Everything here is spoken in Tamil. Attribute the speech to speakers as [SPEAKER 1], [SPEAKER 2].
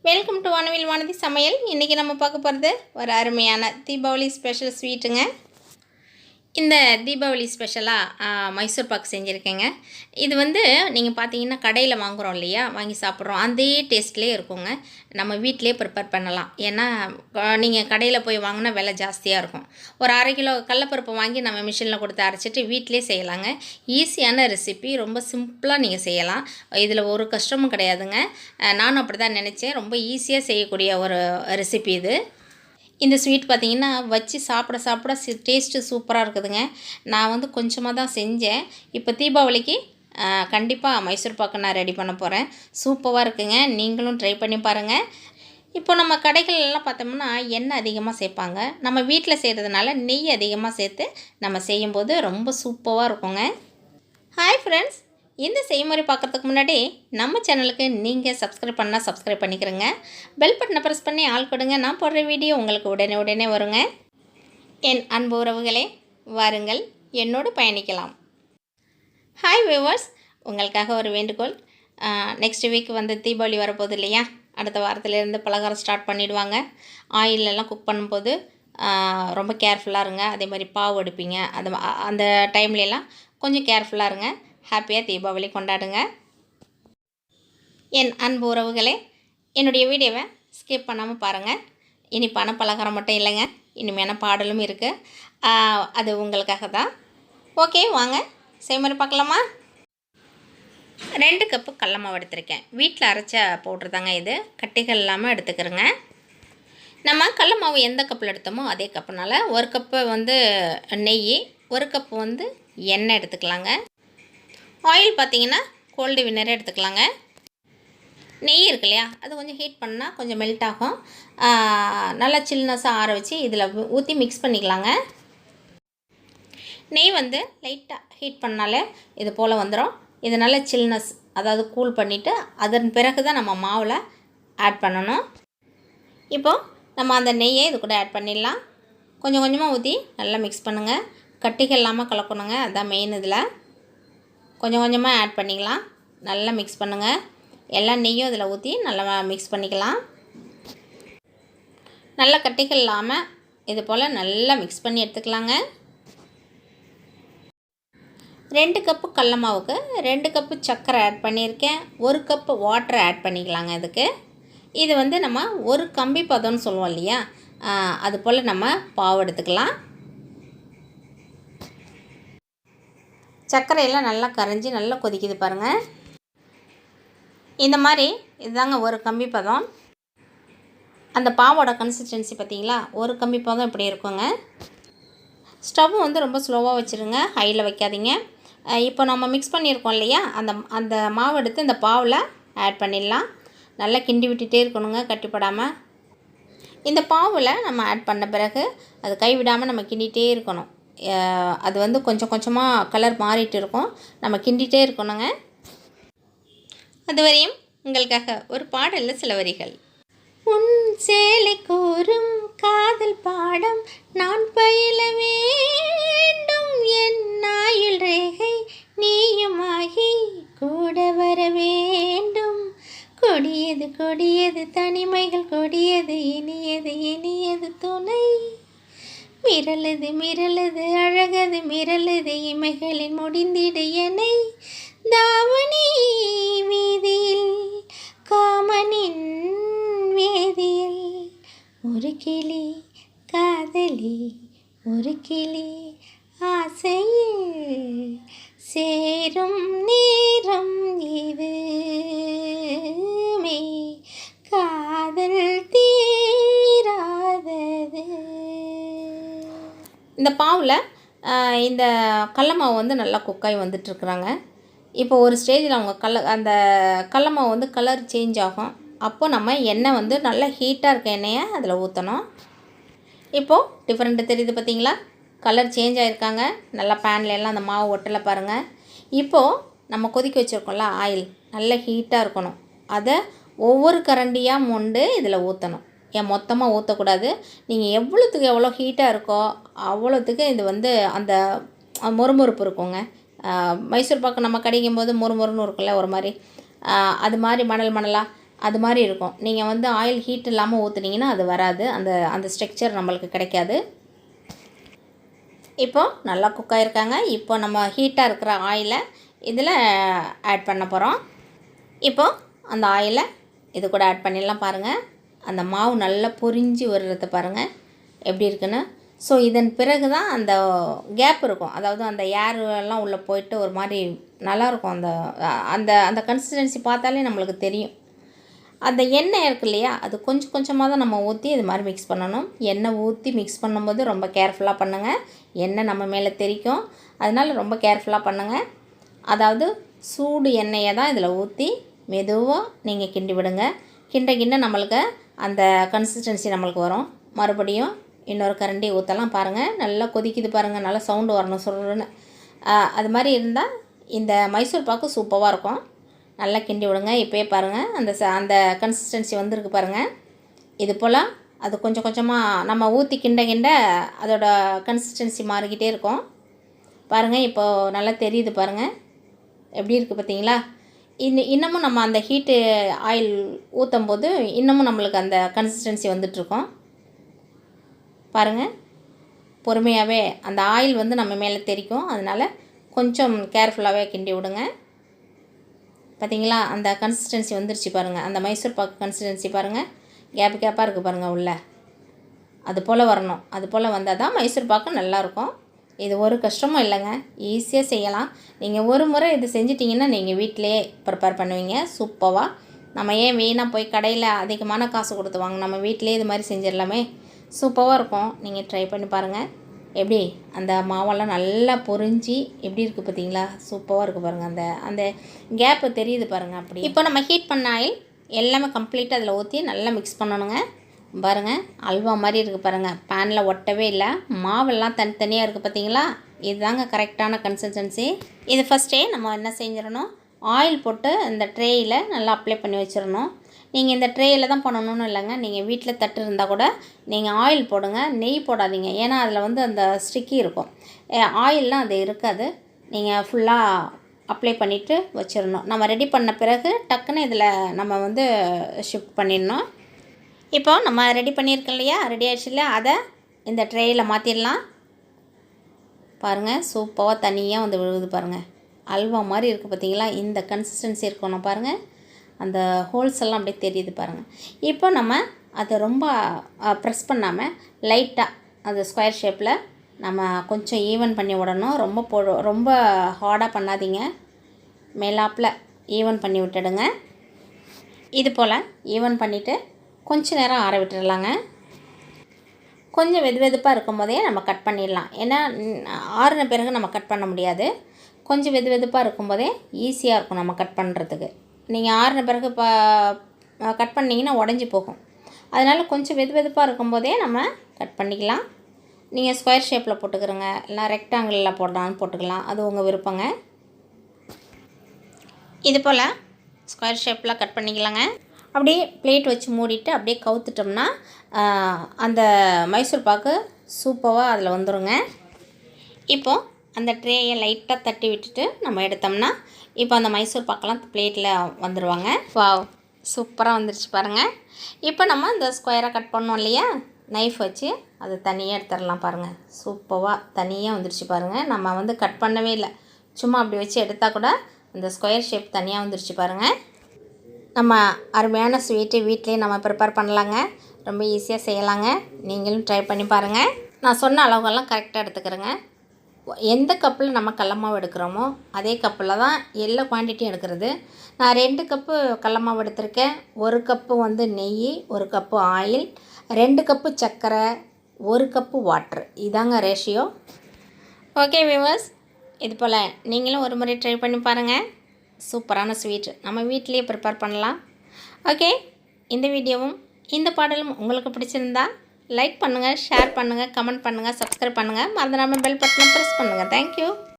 [SPEAKER 1] வெல்கம் டு வானவில் வானதி சமையல். இன்றைக்கி நம்ம பார்க்க போகிறது ஒரு அருமையான தீபாவளி ஸ்பெஷல் ஸ்வீட்டுங்க. இந்த தீபாவளி ஸ்பெஷலாக மைசூர் பாக்கு செஞ்சுருக்கேங்க. இது வந்து நீங்கள் பார்த்தீங்கன்னா கடையில் வாங்குகிறோம் இல்லையா, வாங்கி சாப்பிட்றோம், அதே டேஸ்ட்லேயே இருக்குங்க. நம்ம வீட்டிலே ப்ரிப்பேர் பண்ணலாம். ஏன்னா நீங்கள் கடையில் போய் வாங்கினா விலை ஜாஸ்தியாக இருக்கும். ஒரு 1/2 கிலோ கடலப்பருப்பு வாங்கி நம்ம மிஷினில் கொடுத்து அரைச்சிட்டு வீட்டிலே செய்யலாங்க. ஈஸியான ரெசிபி, ரொம்ப சிம்பிளாக நீங்கள் செய்யலாம். இதில் ஒரு கஷ்டமும் கிடையாதுங்க. நானும் அப்படி தான் நினச்சேன். ரொம்ப ஈஸியாக செய்யக்கூடிய ஒரு ரெசிபி இது. இந்த ஸ்வீட் பார்த்திங்கன்னா வச்சு சாப்பிட டேஸ்ட்டு சூப்பராக இருக்குதுங்க. நான் வந்து கொஞ்சமாக தான் செஞ்சேன். இப்போ தீபாவளிக்கு கண்டிப்பாக மைசூர் பாக்கு நான் ரெடி பண்ண போகிறேன். சூப்பராக இருக்குங்க. நீங்களும் ட்ரை பண்ணி பாருங்கள். இப்போ நம்ம கடைகள்லாம் பார்த்தோம்னா எண்ணெய் அதிகமாக சேர்ப்பாங்க. நம்ம வீட்டில் செய்கிறதுனால நெய் அதிகமாக சேர்த்து நம்ம செய்யும்போது ரொம்ப சூப்பராக இருக்குங்க. ஹாய் ஃப்ரெண்ட்ஸ், இந்த செய்முறை பார்க்குறதுக்கு முன்னாடி நம்ம சேனலுக்கு நீங்கள் சப்ஸ்கிரைப் பண்ணால் சப்ஸ்கிரைப் பண்ணிக்கிறேங்க. பெல் பட்டனை ப்ரெஸ் பண்ணி ஆள் கொடுங்க. நான் போடுற வீடியோ உங்களுக்கு உடனே வருங்க. என் அன்பு உறவுகளே, வாருங்கள் என்னோடு பயணிக்கலாம். ஹாய் வியூவர்ஸ், உங்களுக்காக ஒரு வேண்டுகோள். நெக்ஸ்ட் வீக் வந்து தீபாவளி வரப்போகுது இல்லையா, அடுத்த வாரத்துலேருந்து பலகாரம் ஸ்டார்ட் பண்ணிவிடுவாங்க. ஆயிலெல்லாம் குக் பண்ணும்போது ரொம்ப கேர்ஃபுல்லாக இருங்க. அதே மாதிரி பாவு எடுப்பீங்க, அந்த டைம்லலாம் கொஞ்சம் கேர்ஃபுல்லாக இருங்க. ஹாப்பியாக தீபாவளி கொண்டாடுங்க. என் அன்பு உறவுகளே, என்னுடைய வீடியோவை ஸ்கிப் பண்ணாமல் பாருங்கள். இனிப்பான பலகாரம் மட்டும் இல்லைங்க, இனிமையான பாடலும் இருக்குது. அது உங்களுக்காக தான். ஓகே, வாங்க செய்முறை பார்க்கலாமா. 2 கப்பு கடல மாவு எடுத்திருக்கேன். வீட்டில் அரைச்ச பவுட்ரு தாங்க இது. கட்டிகள் இல்லாமல் எடுத்துக்கிறேங்க. நம்ம கடல மாவு எந்த கப்பில் எடுத்தோமோ அதே கப்புனால் 1 கப்பு வந்து நெய், 1 கப்பு வந்து எண்ணெய் எடுத்துக்கலாங்க. ஆயில் பார்த்திங்கன்னா கோல்டு வின்னரே எடுத்துக்கலாங்க. நெய் இருக்கு இல்லையா, அது கொஞ்சம் ஹீட் பண்ணால் கொஞ்சம் மெல்ட் ஆகும். நல்லா சில்னஸாக ஆற வச்சு இதில் ஊற்றி மிக்ஸ் பண்ணிக்கலாங்க. நெய் வந்து லைட்டாக ஹீட் பண்ணாலே இது போல் வந்துடும். இது நல்லா சில்னஸ், அதாவது கூல் பண்ணிவிட்டு அதன் பிறகு தான் நம்ம மாவில் ஆட் பண்ணணும். இப்போது நம்ம அந்த நெய்யை இது கூட ஆட் பண்ணிடலாம். கொஞ்சம் கொஞ்சமாக ஊற்றி நல்லா மிக்ஸ் பண்ணுங்கள். கட்டிகள் இல்லாமல் கலக்கணுங்க, அதுதான் மெயின். இதில் கொஞ்சம் கொஞ்சமாக ஆட் பண்ணிக்கலாம். நல்லா மிக்ஸ் பண்ணுங்கள். எல்லா நெய்யும் இதில் ஊற்றி நல்லா மிக்ஸ் பண்ணிக்கலாம். நல்லா கட்டிகள் இல்லாமல் இது போல் நல்லா மிக்ஸ் பண்ணி எடுத்துக்கலாங்க. 2 கப்பு கடல மாவுக்கு 2 கப்பு சர்க்கரை ஆட் பண்ணியிருக்கேன். 1 கப்பு வாட்டர் ஆட் பண்ணிக்கலாங்க. இதுக்கு இது வந்து நம்ம ஒரு கம்பி பதம்னு சொல்லுவோம் இல்லையா, அது போல் நம்ம பாவு எடுத்துக்கலாம். சர்க்கரையெல்லாம் நல்லா கரைஞ்சி நல்லா கொதிக்குது பாருங்கள். இந்த மாதிரி இதுதாங்க ஒரு கம்பி பதம். அந்த பாவோட கன்சிஸ்டன்சி பார்த்திங்களா, ஒரு கம்பி பதம் இப்படி இருக்குங்க. ஸ்டவ் வந்து ரொம்ப ஸ்லோவாக வச்சுருங்க, ஹையில் வைக்காதீங்க. இப்போ நம்ம மிக்ஸ் பண்ணியிருக்கோம் இல்லையா, அந்த மாவு எடுத்து இந்த பாவில் ஆட் பண்ணிடலாம். நல்லா கிண்டி விட்டுட்டே இருக்கணுங்க, கட்டிப்படாமல். இந்த பாவில் நம்ம ஆட் பண்ண பிறகு அது கைவிடாமல் நம்ம கிண்டிகிட்டே இருக்கணும். அது வந்து கொஞ்சம் கொஞ்சமாக கலர் மாறிட்டு இருக்கும், நம்ம கிண்டிகிட்டே இருக்கணுங்க. அதுவரையும் உங்களுக்காக ஒரு பாடலில் சில வரிகள். உன் சேலை கோரும் காதல் பாடம் நான் பயில வேண்டும், என் ஆயுள் ரேகை நீயுமாகி கூட வர வேண்டும். கொடியது கொடியது தனிமைகள், கொடியது இனியது துணை. மிரளது அழகது மிரளது இமைகளின் முடிந்திடு என்னை. தாவணி வீதியில் காமனின் வேதியில் ஒரு கிளி காதலி, ஒரு கிளி ஆசையில் சேரும் நேரம் இது, காதல் தீராதது. இந்த பாவில் இந்த கடல மாவு வந்து நல்லா குக்காய் வந்துட்டுருக்குறாங்க. இப்போ ஒரு ஸ்டேஜில் அவங்க அந்த கடல மாவு வந்து கலர் சேஞ்ச் ஆகும். அப்போது நம்ம எண்ணெய் வந்து நல்லா ஹீட்டாக இருக்க எண்ணெயை அதில் ஊற்றணும். இப்போது டிஃப்ரெண்ட்டு தெரியுது பார்த்திங்களா, கலர் சேஞ்ச் ஆகிருக்காங்க. நல்லா பேனில் எல்லாம் அந்த மாவு ஒட்டலை பாருங்கள். இப்போது நம்ம கொதிக்க வச்சுருக்கோம்ல ஆயில், நல்லா ஹீட்டாக இருக்கணும். அதை ஒவ்வொரு கரண்டியாக மொண்டு இதில் ஊற்றணும். ஏன் மொத்தமாக ஊற்றக்கூடாது. நீங்கள் எவ்வளோத்துக்கு எவ்வளோ ஹீட்டாக இருக்கோ அவ்வளோத்துக்கு இது வந்து அந்த மொறுமொறுப்பு இருக்குங்க. மைசூர் பாக்கு நம்ம கடிக்கும் போது மொறுமொறுன்னு இருக்குல்ல ஒரு மாதிரி, அது மாதிரி மணலாக அது மாதிரி இருக்கும். நீங்கள் வந்து ஆயில் ஹீட் இல்லாமல் ஊற்றுனீங்கன்னா அது வராது, அந்த அந்த ஸ்ட்ரக்சர் நம்மளுக்கு கிடைக்காது. இப்போது நல்லா குக் ஆகிருக்காங்க. இப்போ நம்ம ஹீட்டாக இருக்கிற ஆயிலை இதில் ஆட் பண்ண போகிறோம். இப்போது அந்த ஆயிலை இது கூட ஆட் பண்ணிடலாம். பாருங்கள், அந்த மாவு நல்லா பொரிஞ்சு வர்றத பாருங்கள் எப்படி இருக்குன்னு. ஸோ இதன் பிறகு தான் அந்த கேப் இருக்கும், அதாவது அந்த ஏர்லாம் உள்ளே போயிட்டு ஒரு மாதிரி நல்லாயிருக்கும். அந்த அந்த அந்த கன்சிஸ்டன்சி பார்த்தாலே நம்மளுக்கு தெரியும். அந்த எண்ணெய் இருக்கு இல்லையா, அது கொஞ்சம் கொஞ்சமாக தான் நம்ம ஊற்றி இது மாதிரி மிக்ஸ் பண்ணணும். எண்ணெய் ஊற்றி மிக்ஸ் பண்ணும்போது ரொம்ப கேர்ஃபுல்லாக பண்ணுங்கள். எண்ணெய் நம்ம மேலே தெரிக்கும், அதனால் ரொம்ப கேர்ஃபுல்லாக பண்ணுங்கள். அதாவது சூடு எண்ணெயை தான் இதில் ஊற்றி மெதுவாக நீங்கள் கிண்டி விடுங்க. கிண்ட நம்மளுக்கு அந்த கன்சிஸ்டன்சி நம்மளுக்கு வரும். மறுபடியும் இன்னொரு கரண்டி ஊற்றலாம். பாருங்கள், நல்லா கொதிக்குது பாருங்கள், நல்லா சவுண்டு வரணும் சொல்கிறேன்னு. அது மாதிரி இருந்தால் இந்த மைசூர் பாக்கு சூப்பராக இருக்கும். நல்லா கிண்டி விடுங்க. இப்போயே பாருங்கள் அந்த அந்த கன்சிஸ்டன்சி வந்திருக்கு பாருங்கள். இது போல் அது கொஞ்சம் கொஞ்சமாக நம்ம ஊற்றி கிண்ட அதோட கன்சிஸ்டன்சி மாறிக்கிட்டே இருக்கும். பாருங்கள், இப்போது நல்லா தெரியுது பாருங்கள் எப்படி இருக்குது பார்த்தீங்களா. இன்னமும் நம்ம அந்த ஹீட்டு ஆயில் ஊற்றும் போது இன்னமும் நம்மளுக்கு அந்த கன்சிஸ்டன்சி வந்துட்டுருக்கோம். பாருங்கள், பொறுமையாகவே அந்த ஆயில் வந்து நம்ம மேலே தெரிக்கும், அதனால் கொஞ்சம் கேர்ஃபுல்லாகவே கிண்டி விடுங்க. பார்த்தீங்களா, அந்த கன்சிஸ்டன்சி வந்துருச்சு பாருங்கள். அந்த மைசூர் பாக்கு கன்சிஸ்டன்சி பாருங்கள், கேப்பாக இருக்குது பாருங்கள் உள்ளே. அது போல் வரணும். அது போல் வந்தால் தான் மைசூர் பாக்கு நல்லாயிருக்கும். இது ஒரு கஷ்டமும் இல்லைங்க, ஈஸியாக செய்யலாம். நீங்கள் ஒரு முறை இது செஞ்சிட்டிங்கன்னா நீங்கள் வீட்டிலையே ப்ரிப்பேர் பண்ணுவீங்க சூப்பராக. நம்ம ஏன் வீணாக போய் கடையில் அதிகமான காசு கொடுத்து வாங்க, நம்ம வீட்டிலே இது மாதிரி செஞ்சிடலாமே, சூப்பராக இருக்கும். நீங்கள் ட்ரை பண்ணி பாருங்கள். எப்படி அந்த மாவெல்லாம் நல்லா பொரிஞ்சு எப்படி இருக்குது பார்த்தீங்களா, சூப்பராக இருக்குது பாருங்கள். அந்த அந்த கேப்பு தெரியுது பாருங்கள். அப்படி இப்போ நம்ம ஹீட் பண்ண ஆயில் எல்லாமே கம்ப்ளீட்டாக அதில் ஊற்றி நல்லா மிக்ஸ் பண்ணணுங்க. பாருங்கள், அல்வா மாதிரி இருக்குது பாருங்கள், பேனில் ஒட்டவே இல்லை, மாவெல்லாம் தனித்தனியாக இருக்குது பார்த்தீங்களா. இதுதாங்க கரெக்டான கன்சிஸ்டன்சி. இது ஃபஸ்ட்டே நம்ம என்ன செஞ்சிடணும், ஆயில் போட்டு இந்த ட்ரேயில் நல்லா அப்ளை பண்ணி வச்சிடணும். நீங்கள் இந்த ட்ரேயில் தான் பண்ணணும்னு இல்லைங்க, நீங்கள் வீட்டில் தட்டு இருந்தால் கூட நீங்கள் ஆயில் போடுங்க, நெய் போடாதீங்க. ஏன்னா அதில் வந்து அந்த ஸ்டிக்கி இருக்கும், ஆயிலெலாம் அது இருக்காது. நீங்கள் ஃபுல்லாக அப்ளை பண்ணிவிட்டு வச்சிடணும். நம்ம ரெடி பண்ண பிறகு டக்குன்னு இதில் நம்ம வந்து ஷிஃப்ட் பண்ணிடணும். இப்போ நம்ம ரெடி பண்ணியிருக்கோம் இல்லையா, ரெடி ஆகிடுச்சு இல்லையா, அதை இந்த ட்ரேயில் மாற்றிடலாம். பாருங்கள், சூப்பராக தனியாக வந்து விழுகுது பாருங்கள், அல்வா மாதிரி இருக்குது பார்த்தீங்களா. இந்த கன்சிஸ்டன்சி இருக்கணும் பாருங்கள், அந்த ஹோல்ஸ் எல்லாம் அப்படியே தெரியுது பாருங்கள். இப்போ நம்ம அதை ரொம்ப ப்ரெஸ் பண்ணாமல் லைட்டாக அந்த ஸ்கொயர் ஷேப்பில் நம்ம கொஞ்சம் ஈவன் பண்ணி விடணும். ரொம்ப ஹார்டாக பண்ணாதீங்க, மேலாப்பில் ஈவன் பண்ணி விட்டுடுங்க. இது போல் ஈவன் பண்ணிவிட்டு கொஞ்சம் நேரம் ஆற விட்டுடலாங்க. கொஞ்சம் வெதுப்பாக இருக்கும் போதே நம்ம கட் பண்ணிடலாம். ஏன்னா ஆறின பிறகு நம்ம கட் பண்ண முடியாது. கொஞ்சம் வெதுப்பாக இருக்கும் போதே ஈஸியாக இருக்கும் நம்ம கட் பண்ணுறதுக்கு. நீங்கள் ஆறின பிறகு கட் பண்ணிங்கன்னா உடஞ்சி போகும். அதனால் கொஞ்சம் வெதுப்பாக இருக்கும் போதே நம்ம கட் பண்ணிக்கலாம். நீங்கள் ஸ்கொயர் ஷேப்பில் போட்டுக்கிறோங்க, இல்லை ரெக்டாங்கிளில் போடலான்னு போட்டுக்கலாம், அது உங்கள் விருப்பங்க. இது போல் ஸ்கொயர் ஷேப்பில் கட் பண்ணிக்கலாங்க. அப்படியே பிளேட் வச்சு மூடிட்டு அப்படியே கவுத்துட்டோம்னா அந்த மைசூர் பாக்கு சூப்பராக அதில் வந்துடுங்க. இப்போது அந்த ட்ரேயை லைட்டாக தட்டி விட்டுட்டு நம்ம எடுத்தோம்னா இப்போ அந்த மைசூர் பாக்கெல்லாம் பிளேட்டில் வந்துடுவாங்க. வாவ், சூப்பராக வந்துருச்சு பாருங்கள். இப்போ நம்ம இந்த ஸ்கொயராக கட் பண்ணோம் இல்லையா, நைஃப் வச்சு அது தனியாக எடுத்துடலாம். பாருங்கள், சூப்பராக தனியாக வந்துருச்சு பாருங்கள். நம்ம வந்து கட் பண்ணவே இல்லை, சும்மா அப்படி வச்சு எடுத்தால் கூட அந்த ஸ்கொயர் ஷேப் தனியாக வந்துருச்சு பாருங்கள். நம்ம அருமையான ஸ்வீட்டு வீட்டிலே நம்ம ப்ரிப்பேர் பண்ணலாங்க, ரொம்ப ஈஸியாக செய்யலாங்க. நீங்களும் ட்ரை பண்ணி பாருங்கள். நான் சொன்ன அளவுகள்லாம் கரெக்டாக எடுத்துக்கிறேங்க. எந்த கப்பில் நம்ம கடல மாவு எடுக்கிறோமோ அதே கப்பில் தான் எல்லா குவான்டிட்டியும் எடுக்கிறது. நான் 2 கப்பு கடல மாவு எடுத்திருக்கேன், 1 கப்பு வந்து நெய், 1 கப்பு ஆயில், 2 கப்பு சர்க்கரை, 1 கப்பு வாட்ரு, இதாங்க ரேஷியோ. ஓகே வியூவர்ஸ், இது போல் நீங்களும் ஒரு முறை ட்ரை பண்ணி பாருங்கள். சூப்பரான ஸ்வீட் நம்ம வீட்டிலேயே ப்ரிப்பேர் பண்ணலாம். ஓகே, இந்த வீடியோவும் இந்த பாடலும் உங்களுக்கு பிடிச்சிருந்தா லைக் பண்ணுங்கள், ஷேர் பண்ணுங்கள், கமெண்ட் பண்ணுங்கள், சப்ஸ்கிரைப் பண்ணுங்கள், மறந்துடாமல் பெல் பட்டனை ப்ரெஸ் பண்ணுங்கள். தேங்க்யூ.